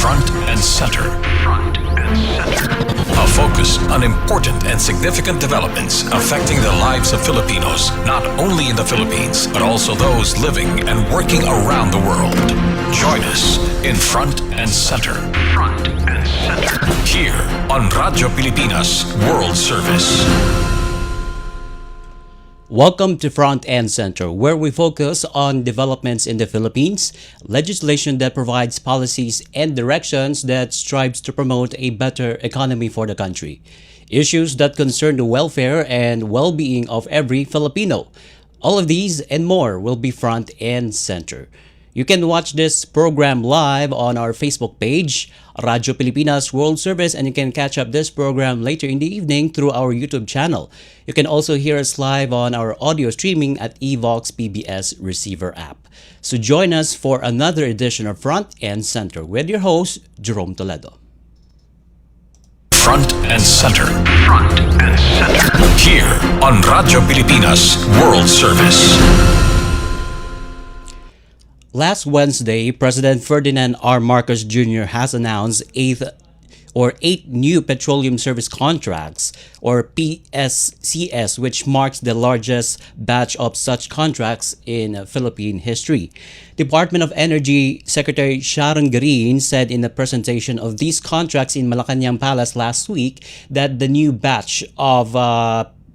Front and Center. Front and Center. A focus on important and significant developments affecting the lives of Filipinos, not only in the Philippines, but also those living and working around the world. Join us in Front and Center. Front and Center. Here on Radyo Pilipinas World Service. Welcome to Front and Center, where we focus on developments in the Philippines, legislation that provides policies and directions that strives to promote a better economy for the country, issues that concern the welfare and well-being of every Filipino. All of these and more will be Front and Center. You can watch this program live on our Facebook page, Radyo Pilipinas World Service, and you can catch up this program later in the evening through our YouTube channel. You can also hear us live on our audio streaming at Evox PBS receiver app. So join us for another edition of Front and Center with your host, Jerome Toledo. Front and Center. Front and Center. Here on Radyo Pilipinas World Service. Last Wednesday, President Ferdinand R. Marcos Jr. has announced eight new petroleum service contracts, or PSCS, which marks the largest batch of such contracts in Philippine history. Department of Energy Secretary Sharon Garin said in the presentation of these contracts in Malacanang Palace last week that the new batch of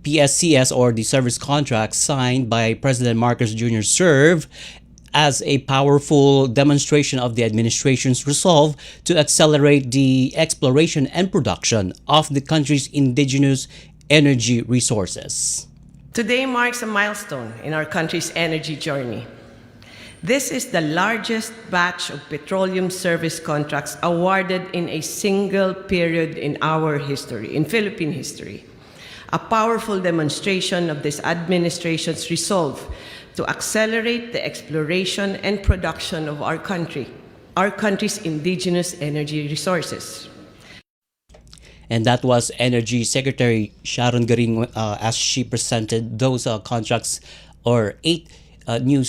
PSCS, or the service contracts signed by President Marcos Jr., serve as a powerful demonstration of the administration's resolve to accelerate the exploration and production of the country's indigenous energy resources. Today marks a milestone in our country's energy journey. This is the largest batch of petroleum service contracts awarded in a single period in our history, in Philippine history. A powerful demonstration of this administration's resolve to accelerate the exploration and production of our country's indigenous energy resources. And that was Energy Secretary Sharon Garin as she presented those contracts, or eight new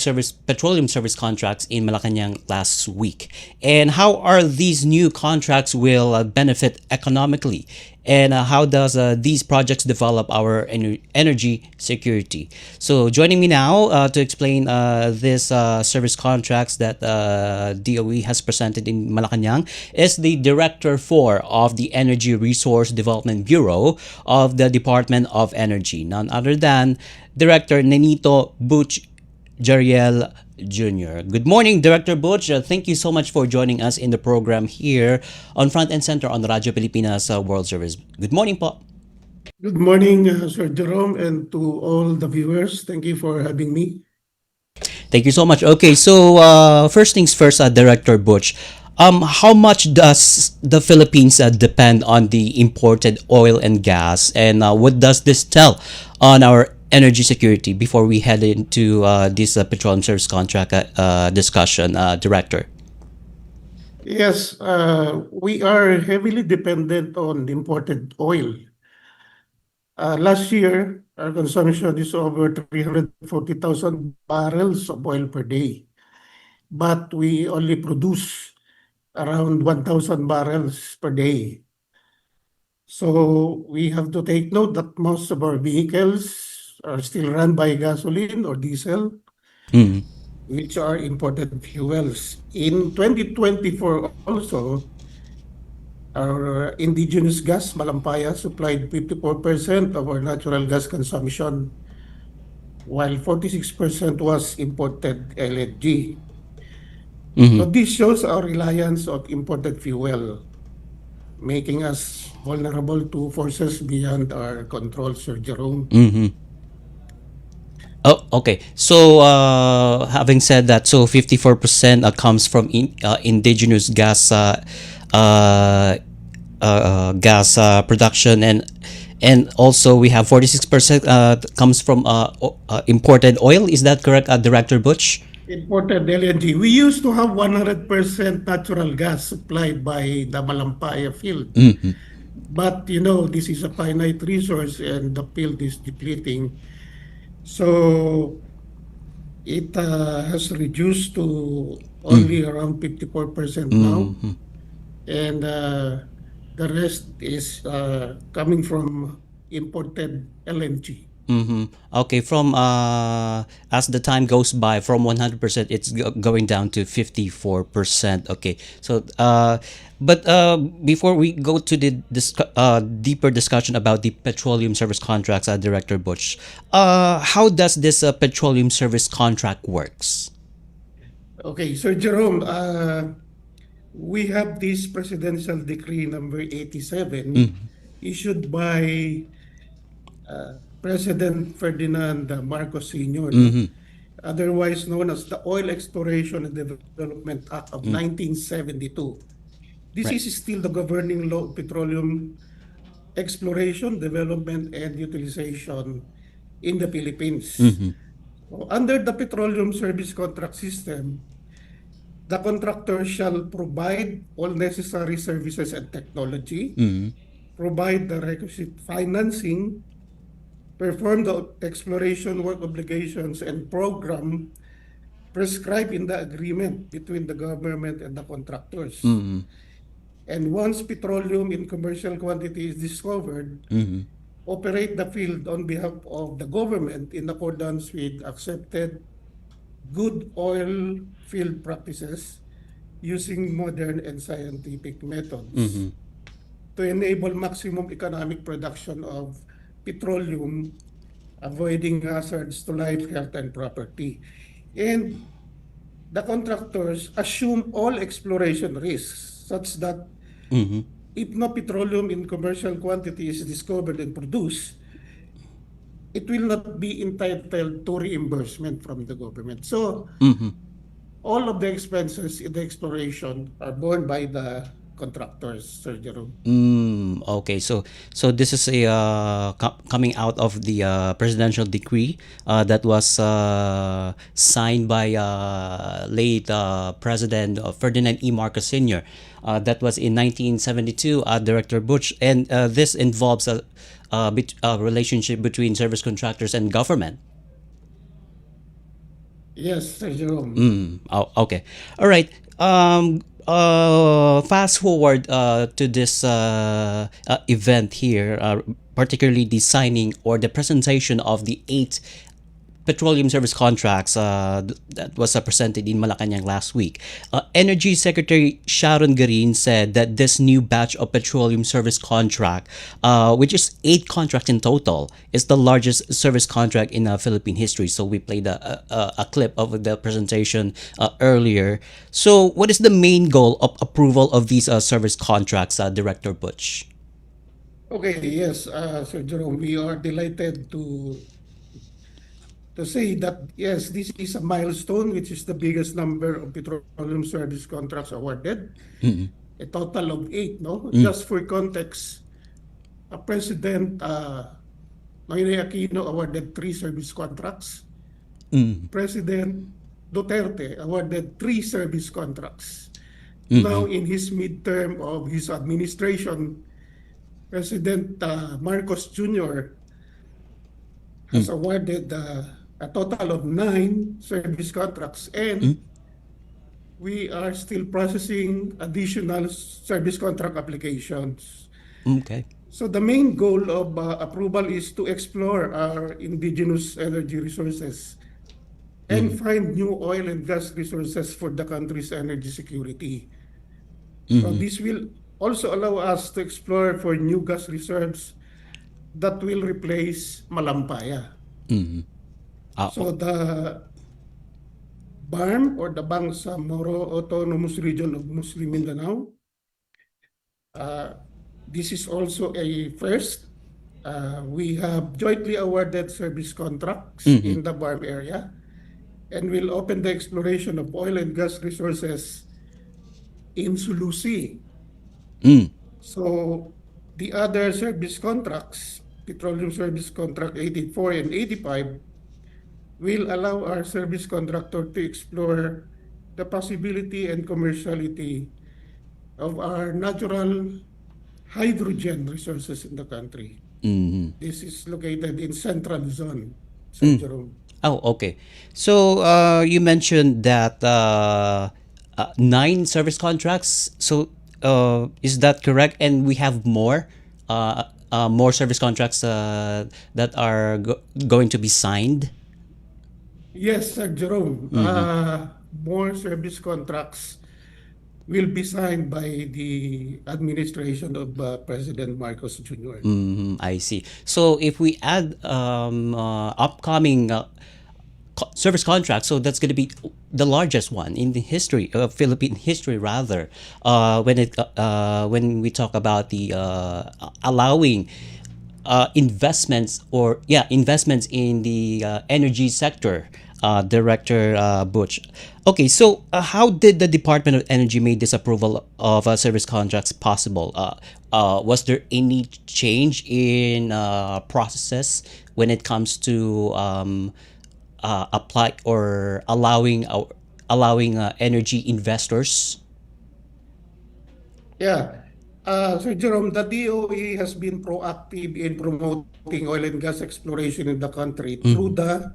petroleum service contracts in Malacanang last week. And how are these new contracts will benefit economically? And how does these projects develop our energy security? So joining me now to explain this service contracts that DOE has presented in Malacanang is the Director 4 of the Energy Resource Development Bureau of the Department of Energy, none other than Director Nenito Butch Jariel Jr. Good morning, Director Butch. Thank you so much for joining us in the program here on Front and Center on Radyo Pilipinas World Service. Good morning po. Good morning, Sir Jerome, and to all the viewers. Thank you for having me. Thank you so much. Okay, so first things first, Director Butch. How much does the Philippines depend on the imported oil and gas, and what does this tell on our energy security before we head into this petroleum service contract discussion, Director? Yes, we are heavily dependent on imported oil. Last year, our consumption is over 340,000 barrels of oil per day, but we only produce around 1,000 barrels per day. So we have to take note that most of our vehicles are still run by gasoline or diesel, which are imported fuels. In 2024 also, our indigenous gas, Malampaya, supplied 54% of our natural gas consumption, while 46% was imported LNG. So this shows our reliance on imported fuel, making us vulnerable to forces beyond our control, Sir Jerome. Oh, okay. So, having said that, so 54% comes from indigenous gas production, and also we have 46% comes from imported oil. Is that correct, Director Butch? Imported LNG. We used to have 100% natural gas supplied by the Malampaya field. But, this is a finite resource and the field is depleting. So it has reduced to only around 54% now. and the rest is coming from imported LNG. Okay, from as the time goes by, from 100%, it's going down to 54%. Okay, so but before we go to the deeper discussion about the petroleum service contracts, Director Butch, how does this petroleum service contract works? Okay, Sir Jerome, we have this presidential decree number 87 issued by President Ferdinand Marcos Sr., no? Otherwise known as the Oil Exploration and Development Act of 1972. This Right. is still the governing law of petroleum exploration, development, and utilization in the Philippines. So, under the petroleum service contract system, the contractor shall provide all necessary services and technology, provide the requisite financing, perform the exploration work obligations and program prescribed in the agreement between the government and the contractors. And once petroleum in commercial quantity is discovered, operate the field on behalf of the government in accordance with accepted good oil field practices using modern and scientific methods to enable maximum economic production of petroleum, avoiding hazards to life, health, and property. And the contractors assume all exploration risks such that if no petroleum in commercial quantity is discovered and produced, it will not be entitled to reimbursement from the government. So all of the expenses in the exploration are borne by the contractors, Sir Jerome. Okay, so this is a coming out of the presidential decree that was signed by late President Ferdinand E. Marcos Sr. That was in 1972, Director Butch, and this involves a relationship between service contractors and government. Yes, Sir Jerome. Oh, okay. All right. Fast forward to this event here, particularly the signing or the presentation of the 8 petroleum service contracts that was presented in Malacanang last week. Energy Secretary Sharon Garin said that this new batch of petroleum service contract, which is 8 contracts in total, is the largest service contract in Philippine history. So we played a clip of the presentation earlier. So what is the main goal of approval of these service contracts, Director Butch? Okay, yes, Sir Jerome, we are delighted to say that yes, this is a milestone, which is the biggest number of petroleum service contracts awarded, a total of 8, no? Just for context, President Noynoy Aquino awarded 3 service contracts. President Duterte awarded 3 service contracts. Now, in his midterm of his administration, President Marcos Jr. has awarded a total of 9 service contracts, and we are still processing additional service contract applications. Okay. So the main goal of approval is to explore our indigenous energy resources and find new oil and gas resources for the country's energy security. So this will also allow us to explore for new gas reserves that will replace Malampaya. So the BARM, or the Bangsamoro Autonomous Region of Muslim Mindanao, this is also a first. We have jointly awarded service contracts in the BARM area and will open the exploration of oil and gas resources in Sulusi. So the other service contracts, Petroleum Service Contract 84 and 85, will allow our service contractor to explore the possibility and commerciality of our natural hydrogen resources in the country. This is located in Central Zone, Sir Jerome. Oh, okay. So you mentioned that 9 service contracts. So Is that correct? And we have more service contracts that are going to be signed. Yes, Jerome. More service contracts will be signed by the administration of President Marcos Jr. I see. So if we add upcoming service contracts, so that's going to be the largest one in the history of Philippine history, rather. When we talk about the allowing investments, or yeah, investments in the energy sector, Director Butch. Okay, so how did the Department of Energy make this approval of service contracts possible? Was there any change in process when it comes to apply or allowing energy investors? Yeah. So Jerome, the DOE has been proactive in promoting oil and gas exploration in the country through the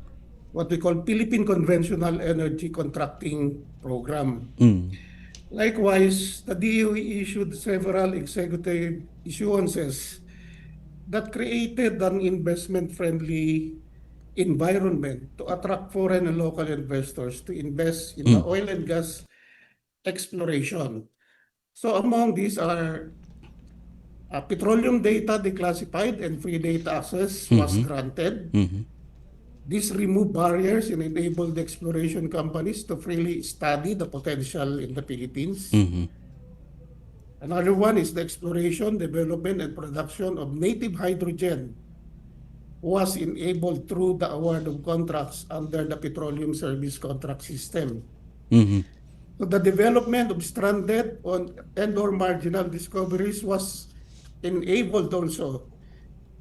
what we call Philippine Conventional Energy Contracting Program. Likewise, the DOE issued several executive issuances that created an investment-friendly environment to attract foreign and local investors to invest in the oil and gas exploration. So among these are petroleum data declassified and free data access was granted. This removed barriers and enabled the exploration companies to freely study the potential in the Philippines. Another one is the exploration, development, and production of native hydrogen was enabled through the award of contracts under the Petroleum Service Contract System. So the development of stranded on and/or marginal discoveries was enabled also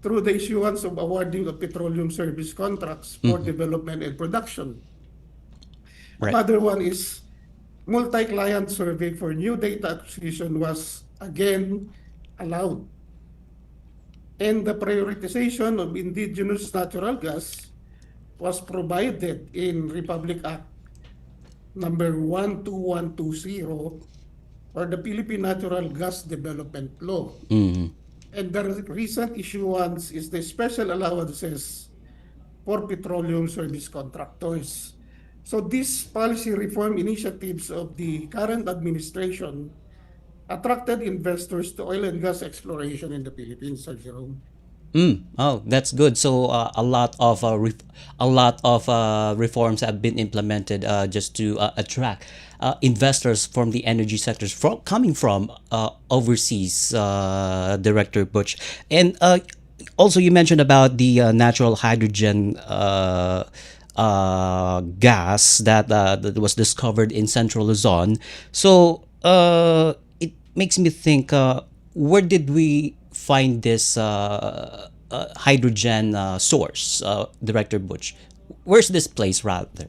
through the issuance of awarding of petroleum service contracts for development and production. Right. Another one is multi-client survey for new data acquisition was again allowed. And the prioritization of indigenous natural gas was provided in Republic Act number 12120 or the Philippine Natural Gas Development Law. And the recent issuance is the special allowances for petroleum service contractors. So these policy reform initiatives of the current administration attracted investors to oil and gas exploration in the Philippines, Sir Jerome. Oh, that's good. So a lot of reforms have been implemented just to attract investors from the energy sectors coming from overseas. Director Butch, and also you mentioned about the natural hydrogen gas that was discovered in Central Luzon. So it makes me think, where did we find this hydrogen source, Director Butch? Where's this place, rather?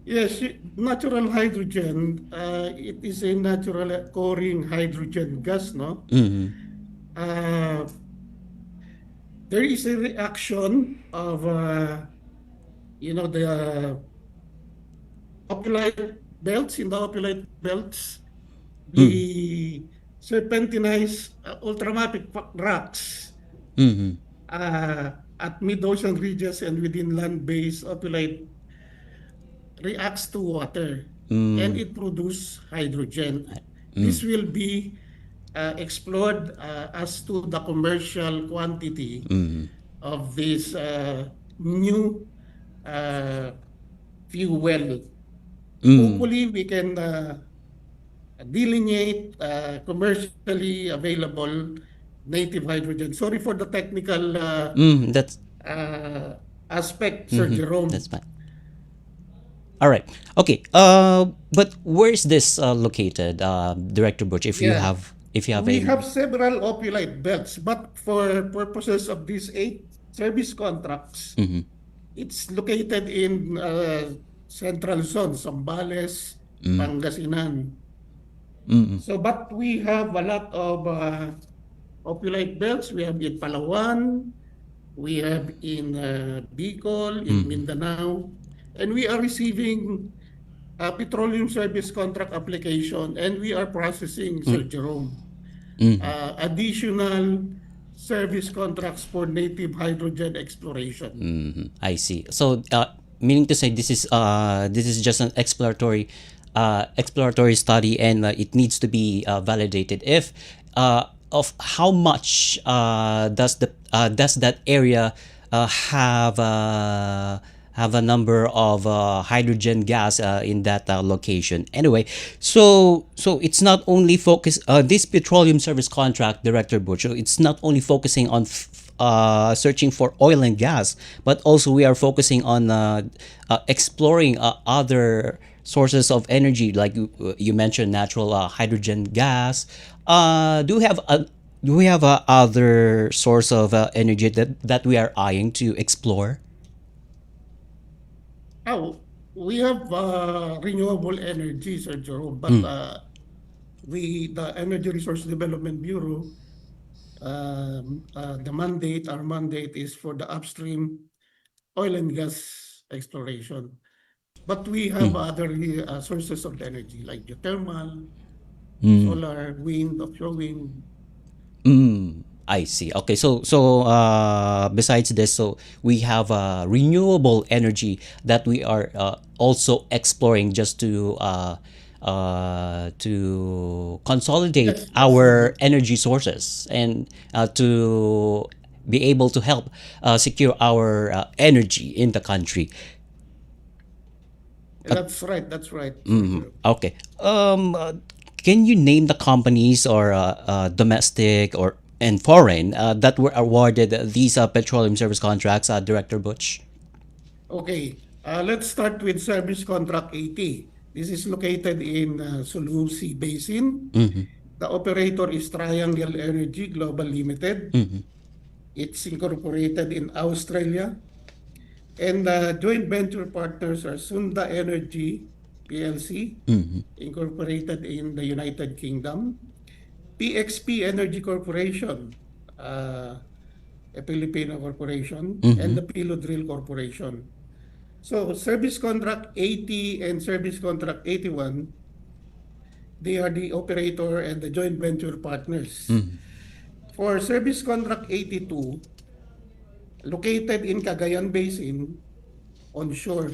Yes, natural hydrogen, it is a natural occurring hydrogen gas, no? Uh, there is a reaction of, the opulite belts, in the opulite belts, the serpentinized ultramafic rocks at mid-ocean regions and within land-based opulite reacts to water and it produces hydrogen. This will be explored as to the commercial quantity of this new fuel. Hopefully, we can delineate commercially available native hydrogen. Sorry for the technical That's aspect, Sir Jerome. that's fine. All right. Okay. But where is this located, Director Butch? If you Yeah. have, We a have several opulite belts, but for purposes of these 8 service contracts, it's located in Central Zone, Zambales, Pangasinan. So, but we have a lot of opulite belts. We have in Palawan, we have in Bicol, in Mindanao, and we are receiving petroleum service contract application, and we are processing, Sir Jerome, Mm-hmm. additional service contracts for native hydrogen exploration. I see. So, meaning to say, this is just an exploratory study, and it needs to be validated. If of how much does that area have a number of hydrogen gas in that location. Anyway, so it's not only focus this petroleum service contract, Director Butcher. It's not only focusing on searching for oil and gas, but also we are focusing on exploring other sources of energy, like you mentioned, natural hydrogen gas. Do we have a other source of energy that we are eyeing to explore? Now, we have renewable energy, Sir Jerome, but Mm. the Energy Resource Development Bureau, our mandate is for the upstream oil and gas exploration. But we have Mm. other sources of energy like geothermal, Mm. solar, wind, offshore wind. I see. Okay, so besides this, so we have renewable energy that we are also exploring just to consolidate Yes, our energy sources and to be able to help secure our energy in the country. that's right. That's right, Sir Jerome. Okay. Can you name the companies or domestic or and foreign that were awarded these petroleum service contracts, Director Butch? Okay, let's start with Service Contract 80. This is located in Sulawesi Basin. The operator is Triangle Energy Global Limited. It's incorporated in Australia. And joint venture partners are Sunda Energy PLC, incorporated in the United Kingdom. PXP Energy Corporation, a Filipino corporation, and the Pilodrill Corporation. So Service Contract 80 and Service Contract 81, they are the operator and the joint venture partners. For Service Contract 82, located in Cagayan Basin, onshore,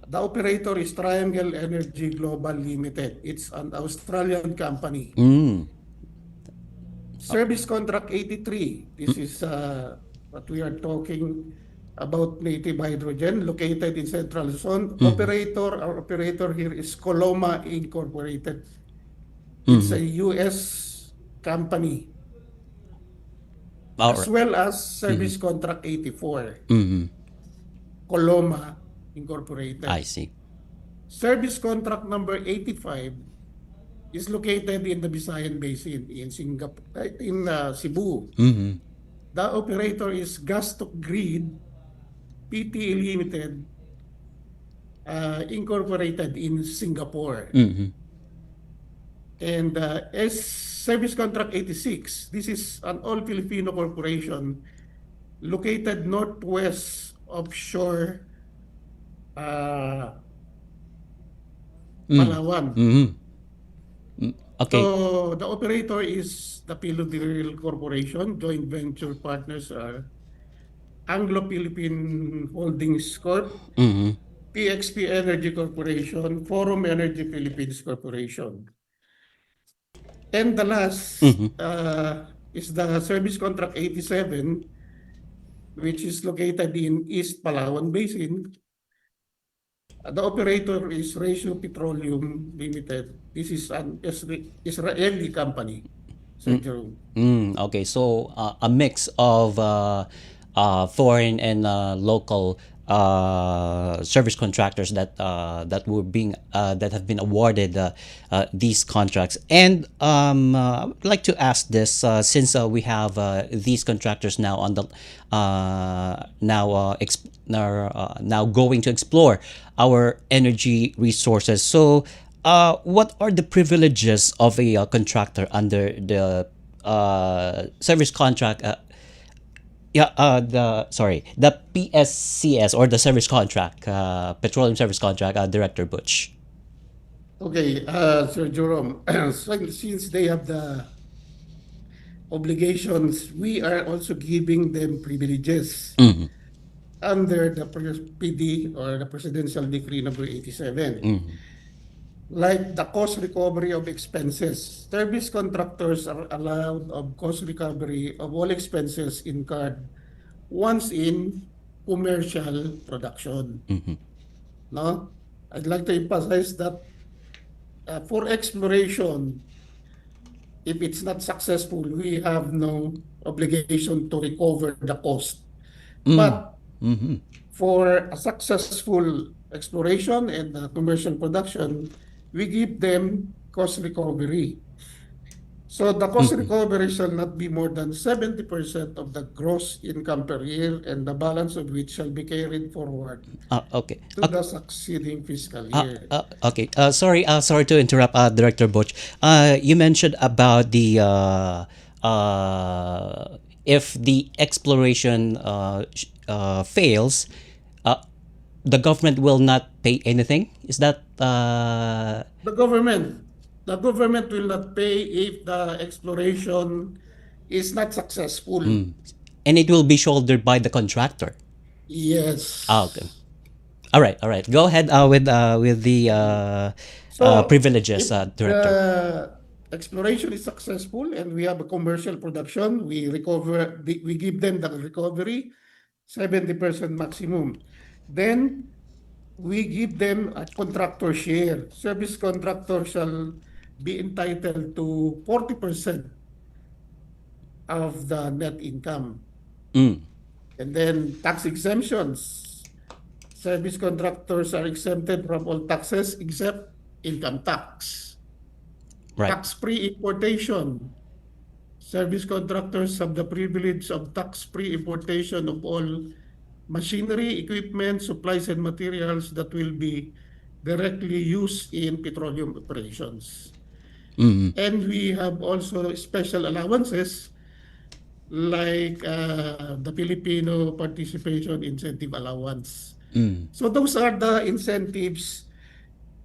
the operator is Triangle Energy Global Limited. It's an Australian company. Mm. Service Contract 83, this is what we are talking about, native hydrogen, located in Central Zone. Our operator here is Coloma Incorporated. It's a US company, All as right. well as Service Contract 84, Coloma I Incorporated. see. Service Contract number 85 is located in the Visayan Basin in Singapore, in Cebu. The operator is Gastok Grid Pte. Limited, incorporated in Singapore. And as Service Contract 86, this is an all-Filipino corporation located northwest offshore Palawan. Okay. So the operator is the Pilodrill Corporation. Joint venture partners are Anglo-Philippine Holdings Corp., PXP Energy Corporation, Forum Energy Philippines Corporation. And the last is the Service Contract 87, which is located in East Palawan Basin. The operator is Ratio Petroleum Limited. This is an Israeli company, Sir Jerome. Okay, so a mix of foreign and local service contractors that have been awarded these contracts. And I would like to ask this since we have these contractors now on the now going to explore our energy resources. So, what are the privileges of a contractor under the service contract Yeah, the PSCS or the service contract, petroleum service contract, Director Butch. Okay, Sir Jerome, since they have the obligations, we are also giving them privileges Mm-hmm. under the PD or the Presidential Decree number 87. Mm-hmm. Like the cost recovery of expenses. Service contractors are allowed of cost recovery of all expenses incurred once in commercial production. Mm-hmm. No? I'd like to emphasize that for exploration, if it's not successful, we have no obligation to recover the cost. Mm. But Mm-hmm. for a successful exploration and commercial production, we give them cost recovery. So the cost Mm-hmm. recovery shall not be more than 70% of the gross income per year, and the balance of which shall be carried forward Okay. to the succeeding fiscal year. Okay. Sorry to interrupt, Director Butch. You mentioned about the if the exploration fails, uh, the government will not pay anything. Is that The government, the government will not pay if the exploration is not successful. and it will be shouldered by the contractor? Okay. Yes. All right. All right. Go ahead with the So if privileges, Director. the exploration is successful and we have a commercial production, we give them the recovery, 70% maximum. Then we give them a contractor share. Service contractor shall be entitled to 40% of the net income. Mm, And then tax exemptions. Service contractors are exempted from all taxes except income tax. right. Tax-free importation. Service contractors have the privilege of tax-free importation of all machinery, equipment, supplies, and materials that will be directly used in petroleum operations. Mm, And we have also special allowances like the Filipino Participation Incentive Allowance. mm. So those are the incentives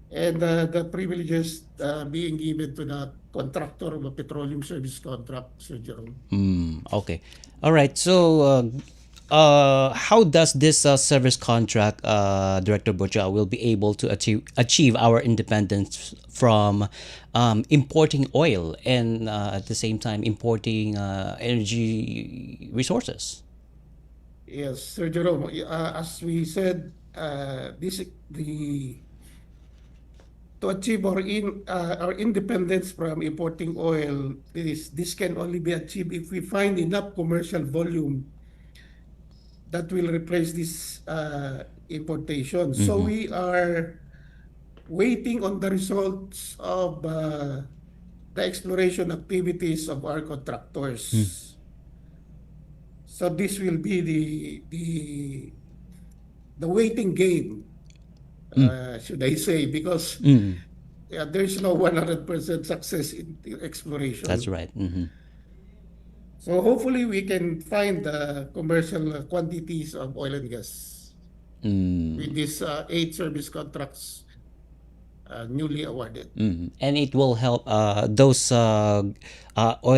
and the privileges being given to the contractor of a petroleum service contract, Sir Jerome. Okay. All right. So, how does this service contract, Director Butcha, will be able to achieve our independence from importing oil and at the same time importing energy resources? Yes, Sir Jerome, as we said, to achieve our independence from importing oil, this can only be achieved if we find enough commercial volume that will replace this importation. So Mm-hmm. we are waiting on the results of the exploration activities of our contractors. So this will be the waiting game, should I say, because Mm, there is no 100% success in that's exploration. right. Mm-hmm. So hopefully we can find the commercial quantities of oil and gas with these 8 service contracts newly awarded. And it will help those oil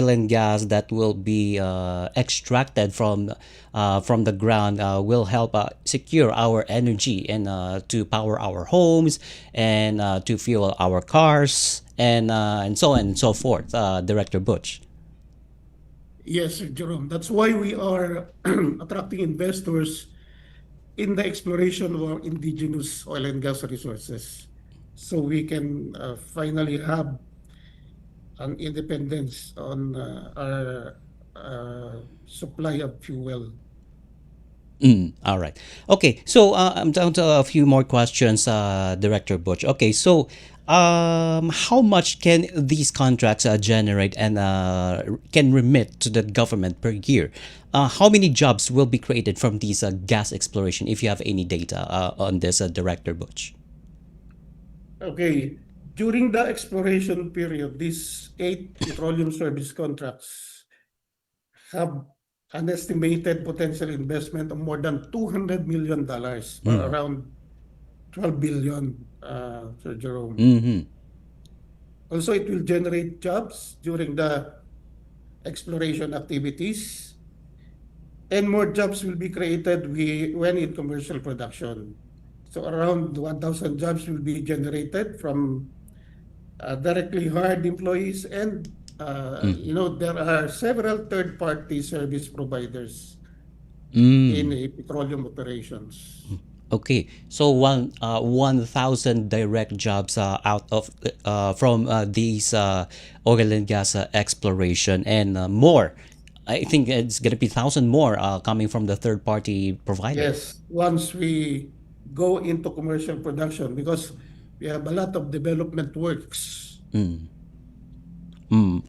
and gas that will be extracted from the ground will help secure our energy and to power our homes and to fuel our cars and so on and so forth. Director Butch. Yes, Sir Jerome. That's why we are attracting investors in the exploration of our indigenous oil and gas resources. So we can finally have an independence on our supply of fuel. All right. Okay. So I'm down to a few more questions, Director Butch. Okay. So, how much can these contracts generate and can remit to the government per year? How many jobs will be created from these gas exploration? If you have any data on this, Director Butch. Okay. During the exploration period, these 8 petroleum service contracts have an estimated potential investment of more than $200 million, or Mm. around 12 billion, Sir Jerome. Mm-hmm. Also, it will generate jobs during the exploration activities, and more jobs will be created when in commercial production. So around 1,000 jobs will be generated from directly hired employees, and Mm-hmm. there are several third-party service providers in Mm. petroleum operations. Okay, so 1,000 direct jobs out of from these oil and gas exploration, and more. I think it's gonna be 1,000 more coming from the third party provider. Yes, once we go into commercial production, because we have a lot of development works.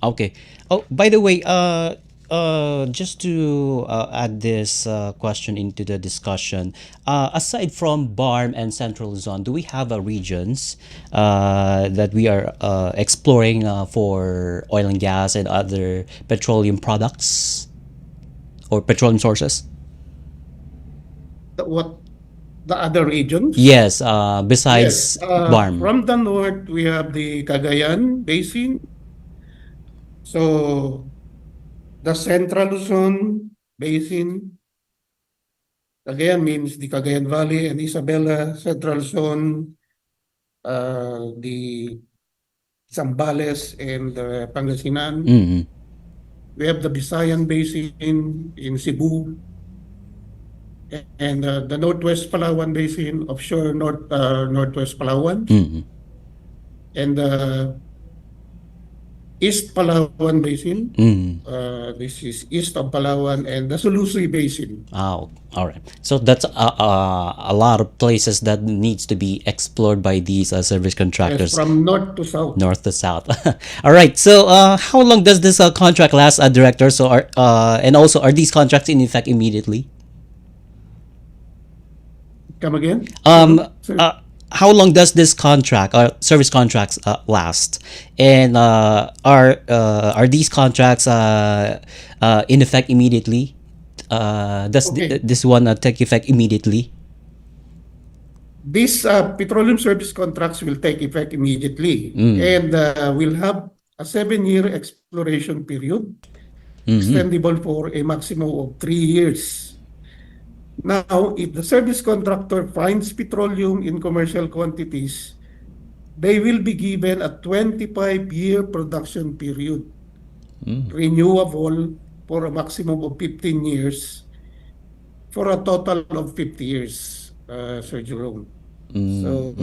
Okay. Oh, by the way, just to add this question into the discussion, aside from BARM and Central Zone, do we have regions that we are exploring for oil and gas and other petroleum products or petroleum sources? What the other regions? Yes, Yes, besides BARM. from the north, we have the Cagayan Basin. So the Central Luzon Basin, Cagayan means the Cagayan Valley and Isabela. Central Zone, the Zambales and Pangasinan. Mm-hmm. We have the Visayan Basin in Cebu, and the Northwest Palawan Basin, offshore Northwest Palawan, Mm-hmm. and the East Palawan Basin. Mm-hmm. This is east of Palawan, and the Sulusi Basin. Oh, all right. So that's a lot of places that needs to be explored by these service Yes, contractors, from north to south. north to south. All right. So how long does this contract last, director? So and also are these contracts in effect immediately? Come again? Um, Sir? how long does this contract or service contracts last? And are these contracts in effect immediately? Does Okay. this one take effect immediately? These petroleum service contracts will take effect immediately, and will have a 7-year exploration period, extendable for a maximum of 3 years. Now, if the service contractor finds petroleum in commercial quantities, they will be given a 25-year production period, renewable for a maximum of 15 years, for a total of 50 years, Sir Jerome. So,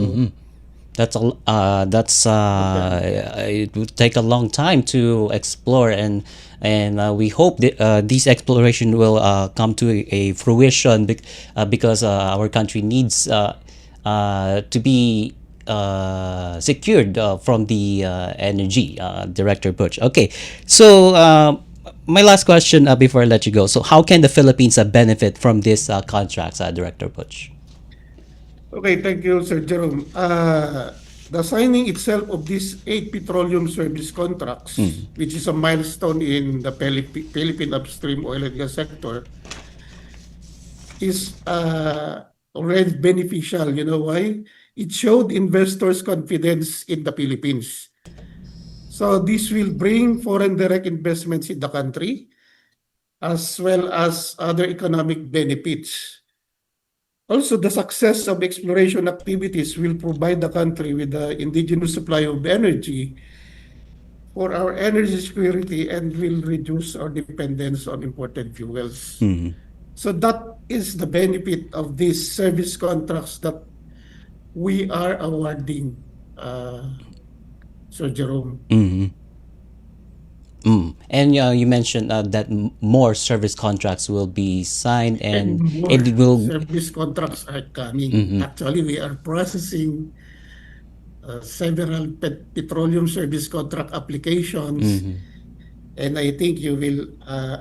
It will take a long time to explore, and we hope that this exploration will come to a fruition because our country needs to be secured from the energy, Director Butch. Okay, so my last question before I let you go. So how can the Philippines benefit from this contracts, Director Butch? okay, thank you, Sir Jerome. The signing itself of these 8 petroleum service contracts, which is a milestone in the Philippine upstream oil and gas sector, is already beneficial. You know why? It showed investors' confidence in the Philippines. So this will bring foreign direct investments in the country, as well as other economic benefits. Also, the success of exploration activities will provide the country with the indigenous supply of energy for our energy security, and will reduce our dependence on imported fuels. So that is the benefit of these service contracts that we are awarding, Sir Jerome. And you mentioned that more service contracts will be signed, And and more it will. service contracts are coming. Actually, we are processing several petroleum service contract applications, and I think you will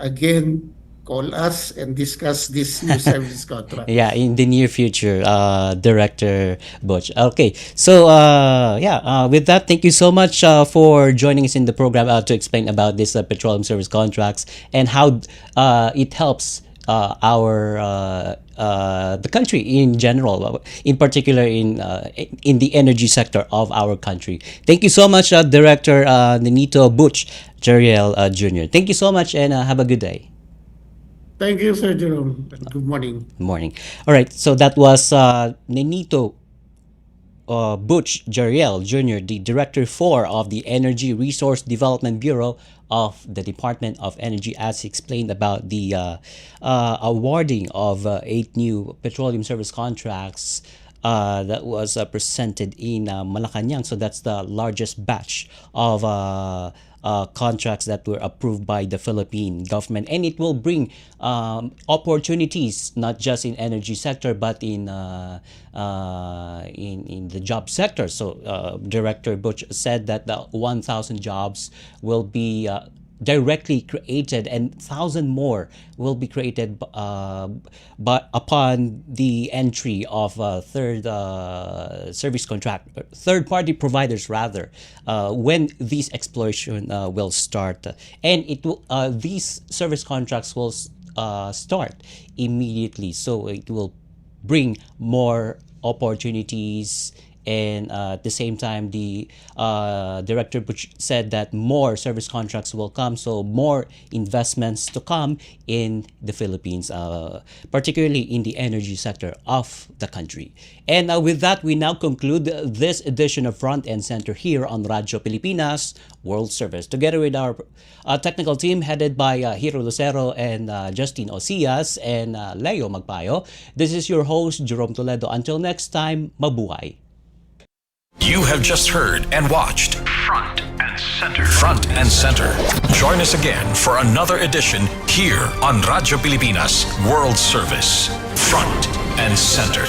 again call us and discuss this new service contract. Yeah, in the near future, Director Butch. Okay, so with that, thank you so much for joining us in the program to explain about this petroleum service contracts and how it helps the country in general, in particular in the energy sector of our country. Thank you so much, Director Nenito Butch Jeriel Jr. Thank you so much, and have a good day. Thank you, Sir Jerome, and good morning. Morning. All right, so that was Nenito Butch Jeriel Jr., the Director 4 of the Energy Resource Development Bureau of the Department of Energy, as he explained about the awarding of 8 new petroleum service contracts that was presented in Malacanang. So that's the largest batch of contracts that were approved by the Philippine government, and it will bring opportunities not just in energy sector but in the job sector. So Director Butch said that the 1,000 jobs will be directly created, and 1,000 more will be created but upon the entry of third party providers rather, when these exploration will start, and it will these service contracts will start immediately, so it will bring more opportunities. And at the same time, the Director said that more service contracts will come, so more investments to come in the Philippines, particularly in the energy sector of the country. And with that, we now conclude this edition of Front and Center here on Radyo Pilipinas World Service. Together with our technical team headed by Hiro Lucero and Justine Osias and Leo Magpayo, this is your host, Jerome Toledo. Until next time, mabuhay. You have just heard and watched Front and Center. Front and Center. Join us again for another edition here on Radyo Pilipinas World Service. Front and Center.